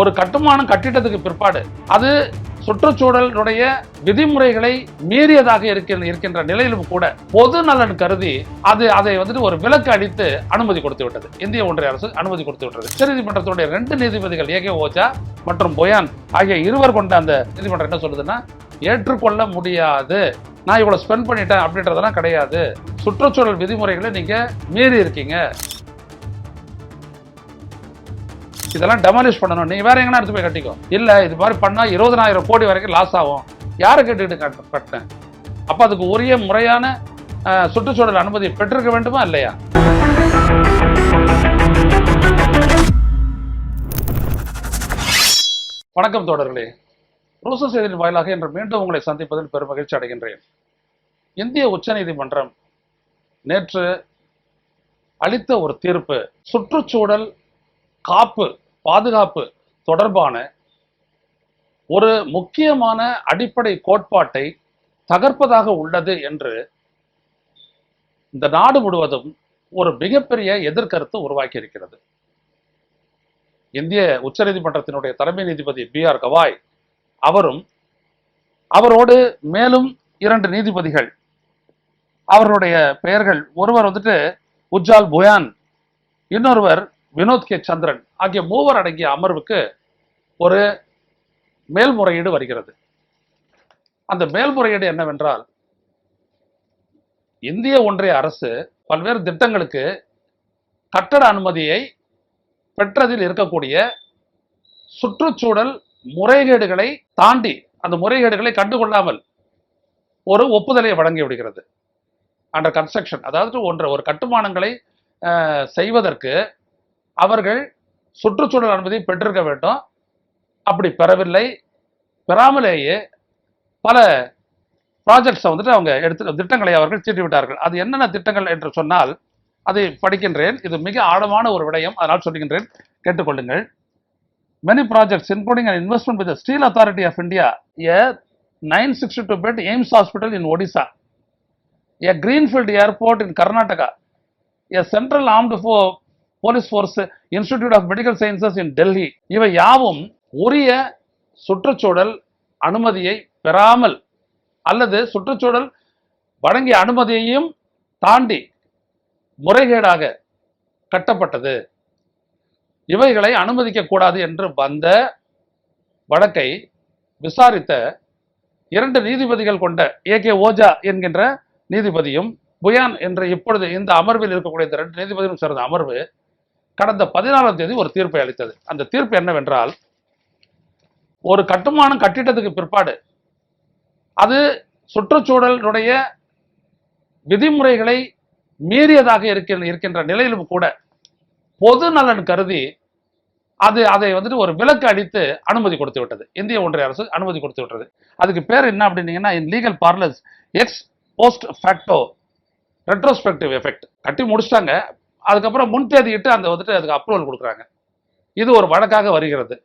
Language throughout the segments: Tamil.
ஒரு கட்டுமானம் கட்டிடத்துக்கு பிற்பாடு அது சுற்றுச்சூழலுடைய விதிமுறைகளை மீறியதாக இருக்கின்ற நிலையிலும் கூட பொது நலன் கருதி அதை ஒரு விலக்கு அளித்து அனுமதி கொடுத்து விட்டது. இந்திய ஒன்றிய அரசு அனுமதி கொடுத்து விட்டது. உச்சநீதிமன்றத்துடைய 2 நீதிபதிகள் ஏகே ஓஜா மற்றும் பொயான் ஆகிய இருவர் கொண்ட அந்த நீதிமன்றம் என்ன சொல்லுதுன்னா, ஏற்றுக்கொள்ள முடியாது, நான் இவ்வளவு ஸ்பெண்ட் பண்ணிட்டேன் அப்படின்றதெல்லாம் கிடையாது, சுற்றுச்சூழல் விதிமுறைகளை நீங்க மீறி இருக்கீங்க, இதெல்லாம் டெமாலிஷ் பண்ணணும், நீ வேற எங்கன்னா எடுத்து போய் கட்டிக்கோ, இல்ல இது மாதிரி பண்ணா 20,000 கோடி வரைக்கும் லாஸ் ஆகும், யாரை கேட்டுக்கிட்டு கட்டினேன், அப்ப அதுக்கு உரிய முறையான சுற்றுச்சூழல் அனுமதி பெற்றிருக்க வேண்டுமா இல்லையா? வணக்கம் தோழர்களே, ரோசா செய்தியின் வாயிலாக இன்று மீண்டும் உங்களை சந்திப்பதில் பெரும் மகிழ்ச்சி அடைகின்றேன். இந்திய உச்சநீதிமன்றம் நேற்று அளித்த ஒரு தீர்ப்பு சுற்றுச்சூழல் பாதுகாப்பு தொடர்பான ஒரு முக்கியமான அடிப்படை கோட்பாட்டை தகர்ப்பதாக உள்ளது என்று இந்த நாடு முழுவதும் ஒரு மிகப்பெரிய எதிர்கருத்து உருவாக்கி இருக்கிறது. இந்திய உச்சநீதிமன்றத்தினுடைய தலைமை நீதிபதி B.R. கவாய் அவரும் அவரோடு மேலும் 2 நீதிபதிகள், அவர்களுடைய பெயர்கள் ஒருவர் உஜ்ஜால் புயான், இன்னொருவர் வினோத் கே சந்திரன் ஆகிய 3 அடங்கிய அமர்வுக்கு ஒரு மேல்முறையீடு வருகிறது. அந்த மேல்முறையீடு என்னவென்றால், இந்திய ஒன்றிய அரசு பல்வேறு திட்டங்களுக்கு கட்டட அனுமதியை பெற்றதில் இருக்கக்கூடிய சுற்றுச்சூழல் முறைகேடுகளை தாண்டி அந்த முறைகேடுகளை கண்டுகொள்ளாமல் ஒரு ஒப்புதலை வழங்கி விடுகிறது. அண்டர் கன்ஸ்ட்ரக்ஷன், அதாவது ஒரு கட்டுமானங்களை செய்வதற்கு அவர்கள் சுற்றுச்சூழல் அனுமதி பெற்றிருக்க வேண்டும். அப்படி பெறவில்லை, பெறாமலேயே பல ப்ராஜெக்ட்ஸை அவங்க திட்டங்களை அவர்கள் தீட்டிவிட்டார்கள். அது என்னென்ன திட்டங்கள் என்று சொன்னால் அதை படிக்கின்றேன். இது மிக ஆழமான ஒரு விடயம், அதனால் சொல்லுகின்றேன், கேட்டுக்கொள்ளுங்கள். Many projects including an investment with the Steel Authority of India, a 962 bed AIIMS hospital in Odisha, a greenfield airport in Karnataka, a central armed police force Institute of Medical Sciences in Delhi, இவை யாவும் உரிய சுற்றுச்சூழல் அனுமதியை பெறாமல் அல்லது சுற்றுச்சூழல் வழங்கிய அனுமதியையும் தாண்டி முறைகேடாக கட்டப்பட்டது, இவைகளை அனுமதிக்க கூடாது என்று வந்த வழக்கை விசாரித்த 2 நீதிபதிகள் கொண்ட ஏகே ஓஜா என்கின்ற நீதிபதியும் புயான் என்ற இப்பொழுது இந்த அமர்வில் இருக்கக்கூடிய இந்த 2 நீதிபதிகளும் சேர்ந்த அமர்வு கடந்த 14ஆம் தேதி ஒரு தீர்ப்பை அளித்தது. அந்த தீர்ப்பு என்னவென்றால், ஒரு கட்டுமானம் கட்டிடத்துக்கு பிற்பாடு அது சுற்றுச்சூழலுடைய விதிமுறைகளை மீறியதாக இருக்கின்ற நிலையிலும் கூட பொது நலன் கருதி அதை ஒரு விலக்கு அளித்து அனுமதி கொடுத்து விட்டது. இந்திய ஒன்றிய அரசு அனுமதி கொடுத்து விட்டது. அதுக்கு பேர் என்ன அப்படின்னீங்கன்னா, in legal parlance ex post facto retrospective effect. கட்டி முடிச்சிட்டாங்க, அதுக்கப்புறம் முன்தேதியிட்டு அதுக்கு அப்ரூவல் கொடுக்குறாங்க. இது ஒரு வழக்காக வருகிறது.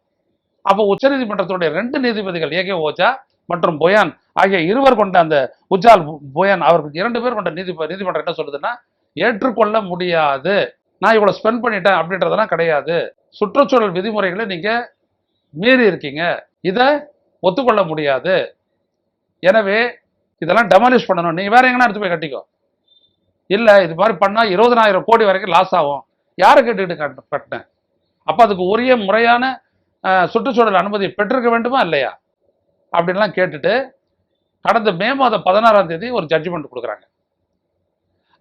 அப்போ உச்சநீதிமன்றத்துடைய 2 நீதிபதிகள் ஏகே ஓஜா மற்றும் பொயான் ஆகிய இருவர் கொண்ட அந்த உஜ்ஜால் புயான் அவர்கள் 2 பேர் கொண்ட நீதிமன்றம் என்ன சொல்லுதுன்னா, ஏற்றுக்கொள்ள முடியாது, நான் இவ்வளவு ஸ்பெண்ட் பண்ணிட்டேன் அப்படின்றதெல்லாம் கிடையாது, சுற்றுச்சூழல் விதிமுறைகளை நீங்க மீறி இருக்கீங்க, இதை ஒத்துக்கொள்ள முடியாது, எனவே இதெல்லாம் டெமாலிஷ் பண்ணணும், நீ வேற எங்கன்னா எடுத்து போய் கட்டிக்கோ, இல்ல இது மாதிரி பண்ணா 20,000 கோடி வரைக்கும் லாஸ் ஆகும், யாரை கேட்டுக்கிட்டு கட்டினேன், அப்ப அதுக்கு உரிய முறையான சுற்றுச்சூழல் அனுமதி பெற்றிருக்க வேண்டுமா இல்லையா அப்படின்லாம் கேட்டுட்டு கடந்த மே மாதம் 16ஆம் தேதி ஒரு ஜட்ஜ்மெண்ட் கொடுக்குறாங்க.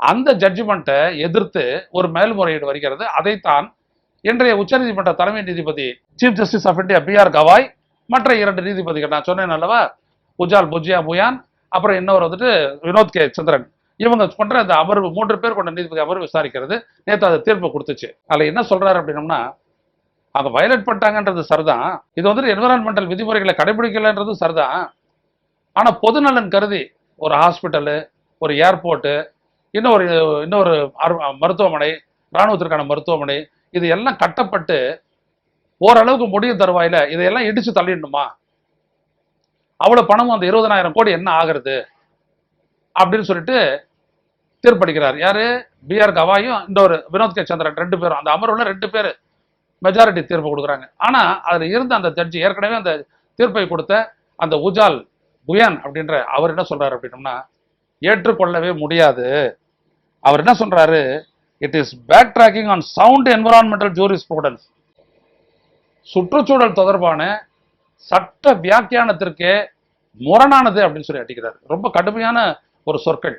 அந்த ஜட்ஜ்மெண்ட்டை எதிர்த்து ஒரு மேல்முறையீடு வருகிறது. அதைத்தான் இன்றைய உச்சநீதிமன்ற தலைமை நீதிபதி chief justice of India B.R. Gavai மற்ற 2 நீதிபதிகள், நான் சொன்னேன் அல்லவா, உஜ்ஜால் புயான், அப்புறம் இன்னொரு வினோத் கே சந்திரன், இவங்க கொண்ட அந்த அமர்வு 3 பேர் கொண்ட நீதிபதி அமர்வு விசாரிக்கிறது. நேற்று அதை தீர்ப்பு கொடுத்துச்சு. அதில் என்ன சொல்றாரு அப்படின்னோம்னா, அவங்க வயலேட் பண்ணிட்டாங்கன்றது சரிதான், இது என்விரான்மெண்டல் விதிமுறைகளை கடைபிடிக்கலன்றது சரிதான், ஆனா பொதுநலன் கருதி ஒரு ஹாஸ்பிட்டலு, ஒரு ஏர்போர்ட்டு, இன்னொரு மருத்துவமனை, இராணுவத்திற்கான மருத்துவமனை, இது எல்லாம் கட்டப்பட்டு ஓரளவுக்கு முடியும் தருவாயில இதையெல்லாம் இடிச்சு தள்ளிடணுமா, அவ்வளவு பணமும் அந்த 20,000 கோடி என்ன ஆகிறது அப்படின்னு சொல்லிட்டு தீர்ப்பளிக்கிறார். யாரு? B.R. கவாயும் இன்னொரு வினோத் கே சந்திரன், 2 பேரும். அந்த அமர்வுல 2 பேர் மெஜாரிட்டி தீர்ப்பு கொடுக்குறாங்க. ஆனா அதுல இருந்த அந்த ஜட்ஜி ஏற்கனவே அந்த தீர்ப்பை கொடுத்த அந்த உஜால் புயன் அப்படின்ற அவர் என்ன சொல்றாரு அப்படின்னம்னா, ஏற்றுக்கொள்ளவே முடியாது. அவர் என்ன சொல்றாரு, it is back tracking on sound environmental jurisprudence. சுற்றுச்சூழல் தொடர்பான சட்ட வியாக்கியானத்திற்கே முரணானது அப்படின்னு சொல்லி அடிக்கிறார். ரொம்ப கடுமையான ஒரு சொற்கள்.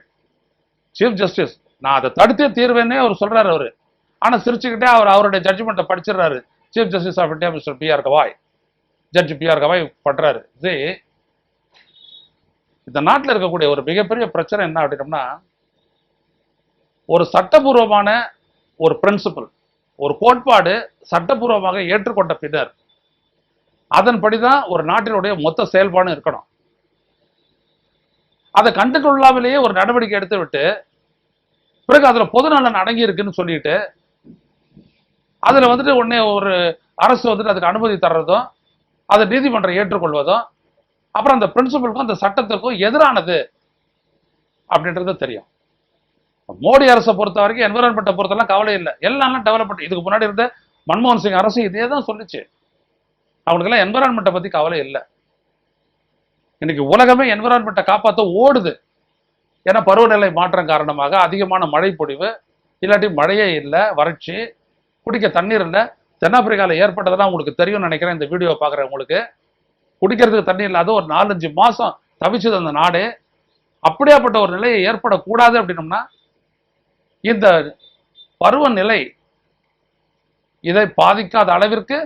சீஃப் ஜஸ்டிஸ் நான் அதை தடுத்தே தீர்வேன்னே அவர் சொல்றாரு அவரு. ஆனா சிரிச்சுக்கிட்டே அவர் அவருடைய ஜட்ஜ்மெண்ட்டை படிச்சிடறாரு. Chief justice of India mister B R. Gavai, judge B R. Gavai பண்றாரு. இது இந்த நாட்டில் இருக்கக்கூடிய ஒரு மிகப்பெரிய பிரச்சனை என்ன அப்படின்னம்னா, ஒரு சட்டபூர்வமான ஒரு பிரின்சிபல், ஒரு கோட்பாடு சட்டபூர்வமாக ஏற்றுக்கொண்ட பின்னர் அதன்படிதான் ஒரு நாட்டினுடைய மொத்த செயல்பாடு இருக்கணும். அதை கண்டுகொள்ளாமலேயே ஒரு நடவடிக்கை எடுத்து விட்டு பிறகு அதுல பொதுநலன் அடங்கி இருக்குன்னு சொல்லிட்டு அதுல வந்துட்டு உடனே ஒரு அரசு வந்துட்டு அதுக்கு அனுமதி தர்றதும் அதை நீதிமன்றம் ஏற்றுக்கொள்வதும் அப்புறம் அந்த பிரின்சிபலுக்கும் அந்த சட்டத்திற்கும் எதிரானது அப்படின்றது தெரியும். மோடி அரசை பொறுத்த வரைக்கும் என்விரான்மெண்ட்டை பொறுத்தெல்லாம் கவலை இல்லை, எல்லாம் டெவலப்மெண்ட். இதுக்கு முன்னாடி இருந்த மன்மோகன் சிங் அரசு இதே தான் சொல்லிச்சு. அவனுக்கெல்லாம் என்விரான்மெண்ட்டை பத்தி கவலை இல்லை. இன்னைக்கு உலகமே என்விரான்மெண்ட்டை காப்பாற்ற ஓடுது. ஏன்னா பருவநிலை மாற்றம் காரணமாக அதிகமான மழை பொழிவு, இல்லாட்டி மழையே இல்லை, வறட்சி, குடிக்க தண்ணீர் இல்லை. தென்னாப்பிரிக்காவில் ஏற்பட்டதெல்லாம் உங்களுக்கு தெரியும்னு நினைக்கிறேன். இந்த வீடியோ பார்க்குறவங்களுக்கு குடிக்கிறதுக்கு தண்ணி இல்லாத ஒரு 4-5 மாசம் தவிச்சது அந்த நாடு. அப்படியாப்பட்ட ஒரு நிலையை ஏற்படக்கூடாது அப்படின்னம்னா இந்த பருவநிலை இதை பாதிக்காத அளவிற்கு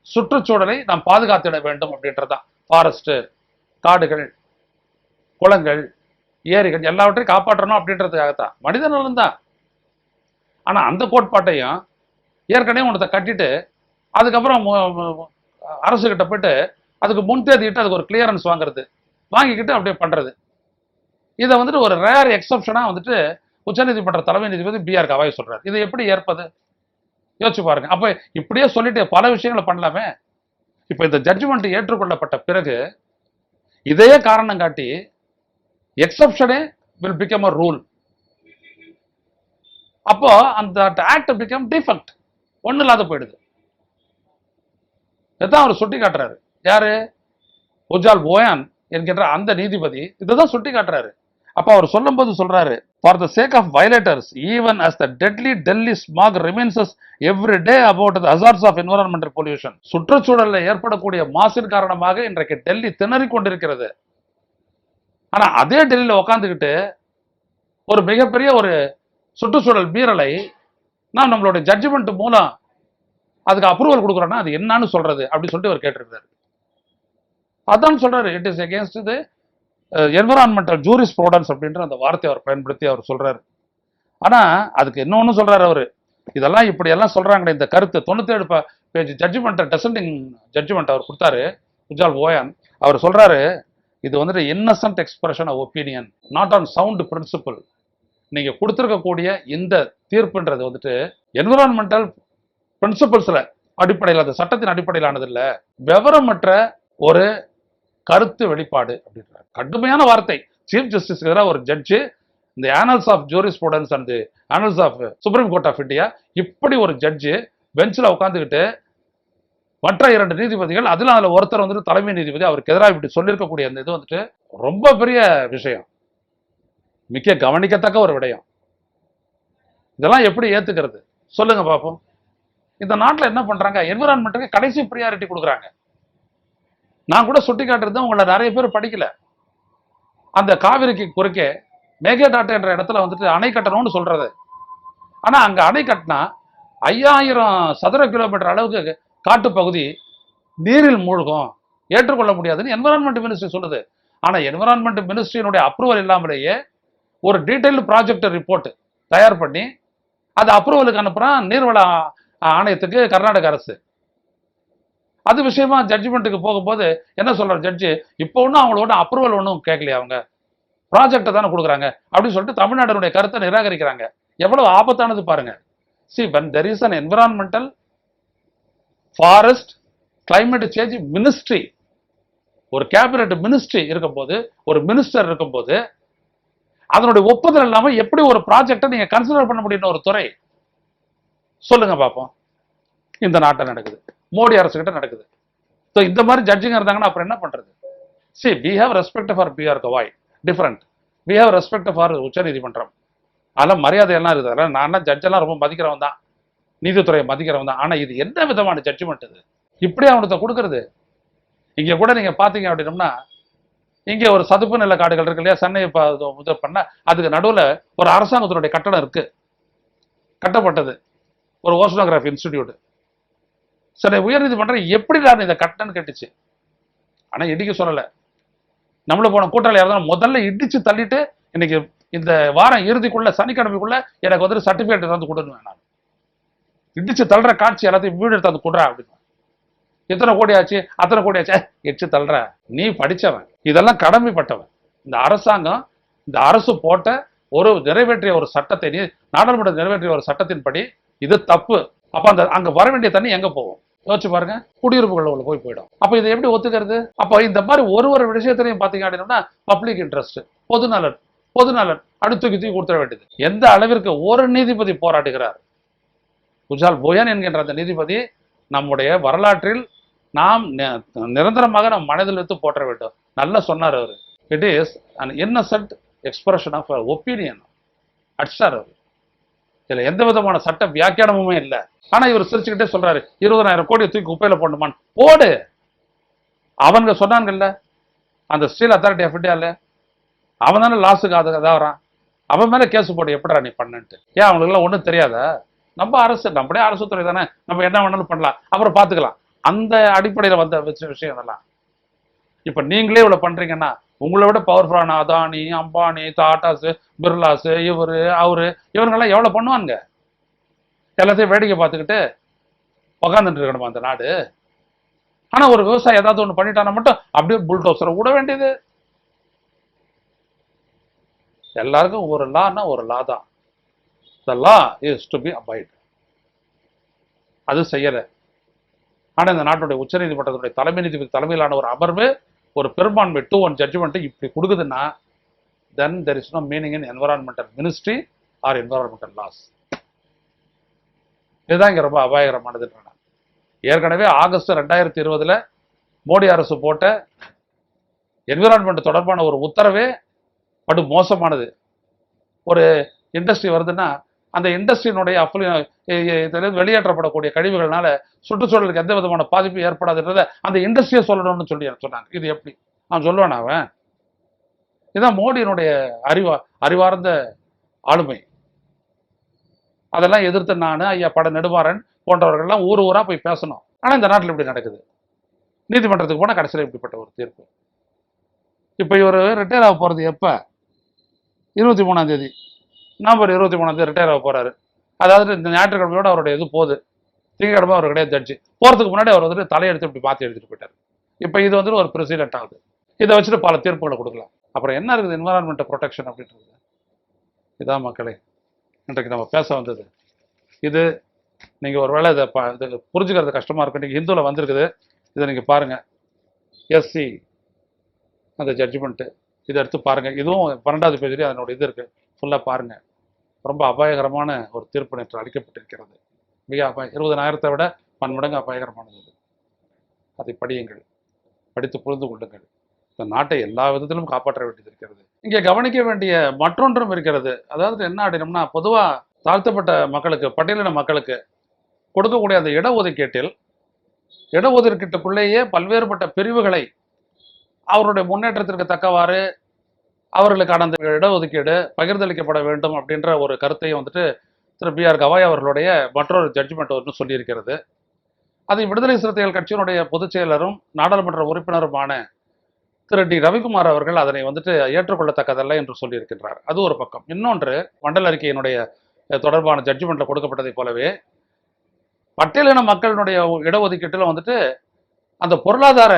சுற்றுச்சூழலை நாம் பாதுகாத்திட வேண்டும் அப்படின்றதான். ஃபாரஸ்ட், காடுகள், குளங்கள், ஏரிகள் எல்லாவற்றையும் காப்பாற்றணும் அப்படின்றதுக்காகத்தான். மனித நலன் தான். ஆனா அந்த கோட்பாட்டையும் ஏற்கனவே ஒன்றத்தை கட்டிட்டு அதுக்கப்புறம் அரசுகிட்ட போயிட்டு அதுக்கு முன்தேதிட்டு அதுக்கு ஒரு கிளியரன்ஸ் வாங்குறது, வாங்கிக்கிட்டு அப்படியே பண்றது. இதை வந்துட்டு ஒரு ரேர் எக்ஸப்ஷனா வந்துட்டு உச்சநீதிமன்ற தலைமை நீதிபதி பி.ஆர். கவாய் சொல்றாரு. இதை எப்படி ஏற்பது யோசிச்சு பாருங்க. அப்ப இப்படியே சொல்லிட்டு பல விஷயங்களை பண்ணலாமே. இப்ப இந்த ஜட்ஜ்மெண்ட் ஏற்றுக்கொள்ளப்பட்ட பிறகு இதையே காரணம் காட்டி எக்ஸப்ஷனே வில் பிகம் அ ரூல். அப்போ அந்த ஆக்ட் பிகம் டிஃபெக்ட், ஒண்ணு இல்லாத போயிடுது. இதான் அவர் சுட்டி காட்டுறாரு. யாரு? உஜால் போயான் என்கின்ற அந்த நீதிபதி இதைதான் சுட்டி காட்டுறாரு. அப்ப அவர் சொல்லும் போது சொல்றாரு, for the sake of violators even as the deadly Delhi smog remains every day about the hazards of environmental pollution. சுற்றுச்சூழலில் ஏற்படக்கூடிய மாசின் காரணமாக இன்றைக்கு டெல்லி திணறி கொண்டிருக்கிறது. ஆனா அதே டெல்லியில உட்காந்துக்கிட்டு ஒரு மிகப்பெரிய ஒரு சுற்றுச்சூழல் மீறலை நாம் நம்மளுடைய ஜட்ஜ்மெண்ட் மூலம் அதுக்கு அப்ரூவல் கொடுக்குறோம்னா அது என்னன்னு சொல்றது அப்படின்னு சொல்லிட்டு அவர் கேட்டிருக்காரு. அதான் சொல்றாரு, it is against the environmental jurisprudence அப்படின்ற அந்த வார்த்தையை அவர் பயன்படுத்தி அவர் சொல்றாரு. ஆனா அதுக்கு இன்னொன்னு சொல்றாரு அவரு, இதெல்லாம் இப்படி எல்லாம் சொல்றாங்க. இந்த கருத்து 97 பேஜ் ஜட்ஜ்மெண்ட், டெசண்டிங் ஜட்ஜ்மெண்ட் அவர் கொடுத்தாரு உஜால் போயான். அவர் சொல்றாரு, இது வந்துட்டு innocent expression of opinion, not on sound principle. நீங்க கொடுத்திருக்கக்கூடிய இந்த தீர்ப்புன்றது வந்துட்டு என்விரான்மெண்டல் பிரின்சிபல்ஸ்ல அடிப்படையில், அந்த சட்டத்தின் அடிப்படையிலானது இல்ல, விவரமற்ற ஒரு கருத்து வெளிப்பாடு அப்படின்றார். கடுமையான வார்த்தை. சீஃப் ஜஸ்டிஸ் எதிராக ஒரு ஜட்ஜு இந்த annals of jurisprudence and annals of Supreme Court of India, இப்படி ஒரு ஜட்ஜு பெஞ்சில் உட்காந்துக்கிட்டு மற்ற 2 நீதிபதிகள், அதுல ஒருத்தர் வந்துட்டு தலைமை நீதிபதி, அவருக்கு எதிராக இப்படி சொல்லியிருக்கக்கூடிய அந்த இது வந்துட்டு ரொம்ப பெரிய விஷயம், மிக கவனிக்கத்தக்க ஒரு விடயம். இதெல்லாம் எப்படி ஏத்துக்கிறது சொல்லுங்க பாப்போம். இந்த நாட்டில் என்ன பண்றாங்க, என்விரான்மெண்ட்டுக்கு கடைசி ப்ரியாரிட்டி கொடுக்குறாங்க. நான் கூட சுட்டி காட்டுறது உங்களை நிறைய பேர் படிக்கல. அந்த காவிரிக்கு குறுக்கே மேகேடாட்டு என்ற இடத்துல வந்துட்டு அணை கட்டணும்னு சொல்றது. ஆனா அங்க அணை கட்டினா 5000 சதுர கிலோமீட்டர் அளவுக்கு காட்டு பகுதி நீரில் மூழ்கும், ஏற்றுக்கொள்ள முடியாதுன்னு என்விரான்மெண்ட் மினிஸ்ட்ரி சொல்லுது. ஆனா என்விரான்மெண்ட் மினிஸ்ட்ரியினுடைய அப்ரூவல் இல்லாமலேயே ஒரு டீடைல்டு ப்ராஜெக்ட் ரிப்போர்ட் தயார் பண்ணி அது அப்ரூவலுக்கு அனுப்புறான் நீர்வள ஆணையத்துக்கு கர்நாடக அரசு. அது விஷயமா ஜட்ஜ்மெண்ட்டுக்கு போகும்போது என்ன சொல்றாரு ஜட்ஜு, இப்போ ஒன்றும் அவங்களோட அப்ரூவல் ஒன்றும் கேட்கலையா, அவங்க ப்ராஜெக்டை தானே கொடுக்குறாங்க அப்படின்னு சொல்லிட்டு தமிழ்நாடுடைய கருத்தை நிராகரிக்கிறாங்க. எவ்வளவு ஆபத்தானது பாருங்க. See, when there is an environmental, forest, climate change ministry, ஒரு கேபினட் மினிஸ்ட்ரி இருக்கும்போது, ஒரு மினிஸ்டர் இருக்கும்போது, அதனுடைய ஒப்புதல் இல்லாம எப்படி ஒரு ப்ராஜெக்டை நீங்க கன்சிடர் பண்ண முடியும் ஒரு துறை? சொல்லுங்க பாப்போம். இந்த நாட்டில் நடக்குது, மோடி அரசு கிட்ட நடக்குது. ஸோ இந்த மாதிரி ஜட்ஜிங்க இருந்தாங்கன்னா அப்புறம் என்ன பண்றது? See we have respect for B R Gavai, different. We have respect for உச்ச நீதிமன்றம். அதெல்லாம் மரியாதையெல்லாம் இருக்குது. அதெல்லாம் நான் ஜட்ஜெல்லாம் ரொம்ப மதிக்கிறவன் தான், நீதித்துறையை மதிக்கிறவன் தான். ஆனால் இது என்ன விதமான ஜட்ஜ்மெண்ட் இது? இப்படி அவனுக்கு கொடுக்கறது. இங்கே கூட நீங்க பாத்தீங்க அப்படின்னம்னா, இங்கே ஒரு சதுப்பு நில காடுகள் இருக்கு இல்லையா, சென்னையை முதல் பண்ண, அதுக்கு நடுவில் ஒரு அரசாங்கத்தினுடைய கட்டடம் இருக்கு, கட்டப்பட்டது ஒரு ஓசனோகிராஃபி இன்ஸ்டிடியூட். சரி, உயர்நீதிமன்றம் எப்படி நான் இதை கட்டணன்னு கேட்டுச்சு. ஆனா இடிக்க சொல்லலை. நம்மள போன கூட்டாளி இருந்தாலும் முதல்ல இடிச்சு தள்ளிட்டு, இன்னைக்கு இந்த வாரம் இறுதிக்குள்ள சனிக்கிழமைக்குள்ள எனக்கு வந்து சர்டிபிகேட் வந்து கொடுங்க, நான் இடிச்சு தள்ளுற காட்சி எல்லாத்தையும் வீடு எடுத்து வந்து கொடுறா அப்படின்னு. எத்தனை கோடி ஆச்சு, அத்தனை கோடி ஆச்சு, எச்சு தள்ளுற. நீ படிச்சவன், இதெல்லாம் கடமைப்பட்டவன். இந்த அரசாங்கம், இந்த அரசு போட்ட ஒரு நிறைவேற்றிய ஒரு சட்டத்தை, நீ நாடாளுமன்றம் நிறைவேற்றிய ஒரு சட்டத்தின்படி இது தப்பு. அப்ப அந்த அங்க வர வேண்டிய தண்ணி எங்க போகும் யோசிச்சு பாருங்க, குடியிருப்புகள் போயிடும். அப்ப இதை எப்படி ஒத்துக்கிறது? அப்ப இந்த மாதிரி ஒரு விஷயத்திலையும் பாத்தீங்க அப்படின்னா பப்ளிக் இன்ட்ரெஸ்ட், பொதுநலன் அடுத்து தூக்கி கொடுத்துட வேண்டியது. எந்த அளவிற்கு ஒரு நீதிபதி போராடுகிறார், குஜால் போயன் என்கின்ற அந்த நீதிபதி நம்முடைய வரலாற்றில் நாம் நிரந்தரமாக நம் மனதில் வைத்து போற்ற வேண்டும். நல்லா சொன்னார் அவர். It is an innocent expression of opinion அடிச்சார் அவர். இதுல எந்த விதமான சட்ட வியாக்கியானமுமே இல்லை. ஆனா இவர் சிரிச்சுக்கிட்டே சொல்றாரு, 20,000 கோடி தூக்கி குப்பையில போடணுமான். போடு. அவங்க சொன்னாங்கல்ல, அந்த ஸ்டீல் அத்தாரிட்டி ஆஃப் இந்தியாவில் அவன் தானே லாஸுக்கு அதாகிறான், அவன் மேல கேஸ் போட்டு எப்படா நீ பண்ணன்ட்டு. ஏன் அவங்களுக்கு எல்லாம் ஒன்றும் தெரியாதா? நம்ம அரசு, நம்மளே அரசு துறை தானே, நம்ம என்ன வேணாலும் பண்ணலாம், அப்புறம் பார்த்துக்கலாம். அந்த அடிப்படையில் வந்த விஷயம் இதெல்லாம். இப்ப நீங்களே இவ்வளவு பண்றீங்கன்னா, உங்களை விட பவர்ஃபுல்லான அதானி, அம்பானி, டாடாஸ், பிர்லாஸ், அவரு இவங்கெல்லாம் எவ்வளவு பண்ணுவாங்க? எல்லாத்தையும் வேடிக்கை பார்த்துக்கிட்டு உக்காந்துட்டு இருக்கணுமா அந்த நாடு? ஆனா ஒரு விவசாயி ஏதாவது ஒண்ணு பண்ணிட்டானா மட்டும் அப்படியே புல்டோசரை விட வேண்டியது. எல்லாருக்கும் ஒரு லான்னா ஒரு லா தான். The law is to be abide. அது செய்யல. ஆனா இந்த நாட்டுடைய உச்ச நீதிமன்றத்துடைய தலைமை நீதிபதி தலைமையிலான ஒரு அமர்வு ஒரு பெரும்பான்மை 2-1 ஜட்ஜ்மெண்ட் இப்படி கொடுக்குதுன்னா, then there is no meaning in environmental ministry or environmental laws. இதுதான் இங்க ரொம்ப அபாயகரமானது. ஏற்கனவே ஆகஸ்ட் 2020 மோடி அரசு போட்ட என்விரான்மெண்ட் தொடர்பான ஒரு உத்தரவே படு மோசமானது. ஒரு இண்டஸ்ட்ரி வருதுன்னா அந்த இண்டஸ்ட்ரியினுடைய வெளியேற்றப்படக்கூடிய கழிவுகள்னால சுற்றுச்சூழலுக்கு எந்த விதமான பாதிப்பு ஏற்படாதுன்றத அந்த இண்டஸ்ட்ரியை சொல்லணும்னு சொன்னாங்க. இது எப்படி அவன் சொல்லுவான்? அவன் இதுதான் மோடியினுடைய அறிவார்ந்த ஆளுமை. அதெல்லாம் எதிர்த்து நான், ஐயா பட நெடுமாறன் போன்றவர்கள்லாம் ஊரா போய் பேசணும். ஆனா இந்த நாட்டில் இப்படி நடக்குது. நீதிமன்றத்துக்கு போனா கடைசியில் இப்படிப்பட்ட ஒரு தீர்ப்பு. இப்ப இவர் ரிட்டையர் ஆக போறது எப்ப? 23ஆம் தேதி, நவம்பர் 23ஆம் தேதி ரிட்டையர் ஆக போறாரு. அதாவது இந்த ஞாயிற்றுக்கிழமையோட அவருடைய இது போகுது. திங்கக்கிழமை அவர் கிடையாது ஜட்ஜி. போறதுக்கு முன்னாடி அவர் வந்துட்டு தலையெடுத்து இப்படி மாற்றி எடுத்துட்டு போயிட்டார். இப்ப இது வந்துட்டு ஒரு பிரசிடென்ட் ஆகுது. இதை வச்சுட்டு பல தீர்ப்புகளை கொடுக்கலாம். அப்புறம் என்ன இருக்குது என்வரான்மெண்ட் ப்ரொடெக்ஷன் அப்படின்றது? இதான் மக்களே இன்றைக்கு நம்ம பேச வந்தது. இது நீங்க ஒருவேளை இதை புரிஞ்சுக்கிறது கஷ்டமா இருக்கு. நீங்க ஹிந்துல வந்திருக்குது, இதை நீங்க பாருங்க. எஸ்சி அந்த ஜட்ஜ்மெண்ட்டு இதை எடுத்து பாருங்க. இதுவும் 12வது பேஜ்லேயே அதனோட இது இருக்கு, ஃபுல்லா பாருங்க. ரொம்ப அபாயகரமான ஒரு தீர்ப்பு நேற்று அளிக்கப்பட்டிருக்கிறது. மிக 20,000 விட பன்மடங்கு அபாயகரமானது. அதை படியுங்கள், படித்து புரிந்து கொள்ளுங்கள். இந்த நாட்டை எல்லா விதத்திலும் காப்பாற்ற வேண்டியது இருக்கிறது. இங்கே கவனிக்க வேண்டிய மற்றொன்றும் இருக்கிறது. அதாவது என்ன அப்படின்னம்னா, பொதுவா தாழ்த்தப்பட்ட மக்களுக்கு, பட்டியலின மக்களுக்கு கொடுக்கக்கூடிய அந்த இடஒதுக்கீட்டுக்குள்ளேயே பல்வேறுபட்ட பிரிவுகளை அவருடைய முன்னேற்றத்திற்கு தக்கவாறு அவர்களுக்கான அந்த இடஒதுக்கீடு பகிர்ந்தளிக்கப்பட வேண்டும் அப்படின்ற ஒரு கருத்தையும் வந்துட்டு திரு பிஆர் கவாய் அவர்களுடைய மற்றொரு ஜட்ஜ்மெண்ட் ஒன்று சொல்லியிருக்கிறது. அதை விடுதலை சிறுத்தைகள் கட்சியினுடைய பொதுச் செயலரும் நாடாளுமன்ற உறுப்பினருமான திரு டி ரவிக்குமார் அவர்கள் அதனை வந்துட்டு ஏற்றுக்கொள்ளத்தக்கதல்ல என்று சொல்லியிருக்கின்றார். அது ஒரு பக்கம். இன்னொன்று, மண்டல அறிக்கையினுடைய தொடர்பான ஜட்ஜ்மெண்ட்ல கொடுக்கப்பட்டதை போலவே பட்டியலின மக்களினுடைய இடஒதுக்கீட்டில் வந்துட்டு அந்த பொருளாதார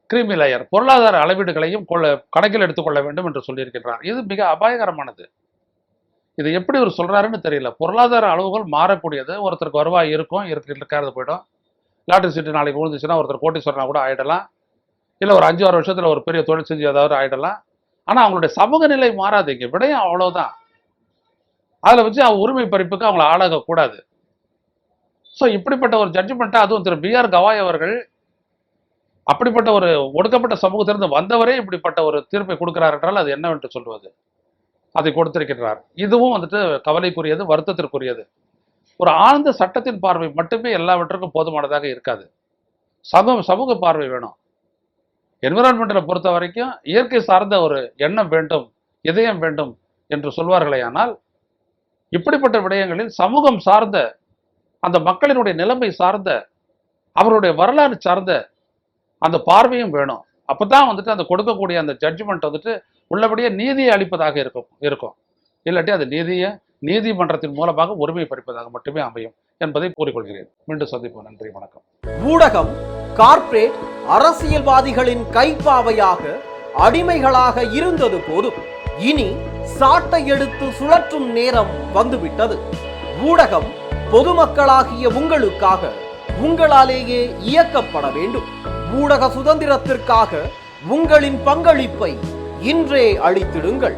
கிரீமி லேயர், பொருளாதார அளவீடுகளையும் கணக்கில் எடுத்துக்கொள்ள வேண்டும் என்று சொல்லியிருக்கின்றார். இது மிக அபாயகரமானது. இது எப்படி ஒரு சொல்றாருன்னு தெரியல. பொருளாதார அளவுகள் மாறக்கூடியது. ஒருத்தருக்கு வருவாய் இருக்கும், இருக்காது போயிடும். லாட்டரி சீட்டு நாளைக்கு விழுந்துச்சுன்னா ஒருத்தர் கோட்டீஸ்வரனா கூட ஆயிடலாம், இல்லை ஒரு 5-6 வருஷத்துல ஒரு பெரிய தொழில் செஞ்சு ஏதாவது ஆயிடலாம். ஆனா அவங்களுடைய சமூக நிலை மாறாது. இங்க விடயம் அவ்வளவுதான். அதுல வச்சு உரிமை பறிப்புக்கு அவங்களை ஆளாக கூடாது. ஸோ இப்படிப்பட்ட ஒரு ஜட்ஜ்மெண்ட்டை அதுவும் திரு பி ஆர் கவாய் அவர்கள் அப்படிப்பட்ட ஒரு ஒடுக்கப்பட்ட சமூகத்திலிருந்து வந்தவரே இப்படிப்பட்ட ஒரு தீர்ப்பை கொடுக்கிறார் என்றால் அது என்னவென்று சொல்வது. அதை கொடுத்திருக்கிறார். இதுவும் வந்துட்டு கவலைக்குரியது, வருத்தத்திற்குரியது. ஒரு ஆழ்ந்த சட்டத்தின் பார்வை மட்டுமே எல்லாவற்றுக்கும் போதுமானதாக இருக்காது. சமூக பார்வை வேணும். என்விரான்மெண்டலை பொறுத்த வரைக்கும் இயற்கை சார்ந்த ஒரு எண்ணம் வேண்டும், இதயம் வேண்டும் என்று சொல்வார்களே. ஆனால் இப்படிப்பட்ட விடயங்களில் சமூகம் சார்ந்த, அந்த மக்களினுடைய நிலைமை சார்ந்த, அவருடைய வரலாறு சார்ந்த அந்த பார்வையும் வேணும். அப்பதான் வந்துட்டு அந்த கொடுக்கக்கூடிய அந்த ஜட்ஜ்மெண்ட் வந்துட்டு உள்ளபடியே நீதியை அளிப்பதாக இருக்கும். இல்லாட்டி அது நீதிமன்றத்தின் மூலமாக உரிமை பறிப்பதாக மட்டுமே அமையும் என்பதை கூறிக்கொள்கிறேன். மீண்டும் சந்திப்போம். நன்றி, வணக்கம். ஊடகம் கார்ப்பரேட் அரசியல்வாதிகளின் கைப்பாவையாக, அடிமைகளாக இருந்தது போதும். இனி சாட்டை எடுத்து சுழற்றும் நேரம் வந்துவிட்டது. ஊடகம் பொதுமக்களாகிய உங்களுக்காக, உங்களாலேயே இயக்கப்பட வேண்டும். ஊடக சுதந்திரத்திற்காக உங்களின் பங்களிப்பை இன்றே அளித்திடுங்கள்.